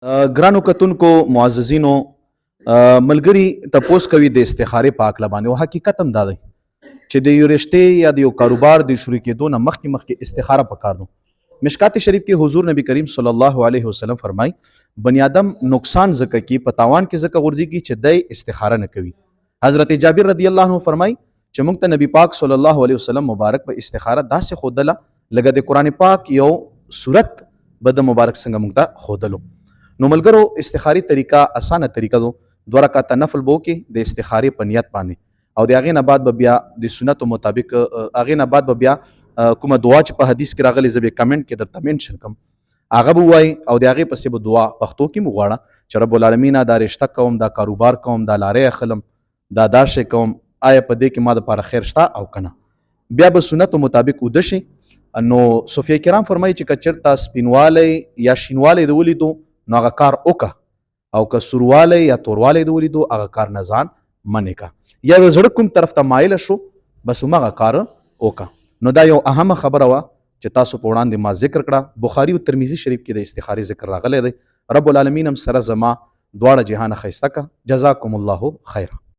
ګرانو کتونکو معززینو ملګری تپوس کوي د استخارې په هکله باندې او حقیقت هم دا دی چې د یو رشتې یا د یو کاروبار د شروع کېدو نه مخکې استخاره پکار ده. مشکات شریف کې حضور نبی کریم صلی الله علیه وسلم فرمای بنی آدم نقصان زکه کی په تاوان کې زکه ورځي چې د استخاره نه کوي. حضرت جابر رضی الله عنه فرمای چې موږ ته نبی پاک صلی الله علیه وسلم مبارک په استخاره داسې خودله لکه د قرآن پاک یو صورت به د مبارک څنګه موږ ته خودلو. نو ملګرو استخاري طریقه اسانه طریقه دو 2 رکعات نفل بو کې د استخاري په نیت باندې او د هغې نه بعد به بیا د سنتو مطابق هغې نه بعد به بیا کومه دعا چې په حدیث کې راغلي زه به کمنټ کې درته منشن کوم هغه به ووایي او د هغې پسې به دعا پښتو کې مو غواړه چې رب العالمین دا رشته کوم دا کاروبار کوم دا لارې اخلم دا شی کوم آیا په دې کې ما دپاره خیر شته او که نه بیا به سنتو مطابق اوده شي. نو صوفیه کرام فرمایي چې که چېرته سپینوالی یا شینوالی د ولیدو نو هغه کار وکړه او که سوروالی یا توروالی د ولیدو هغه کار نه ځان منې که یا د زړه کوم طرف ته مایله شو بس همغه کار وکړه. نو دا یو اهمه خبره وه چې تاسو په وړاندې ما ذکر کړه. بخاري او ترمذي شریف کې د استخارې ذکر راغلی دی. رب العالمین هم سره زما دواړه جهانه ښایسته که. جزاکم الله خیره.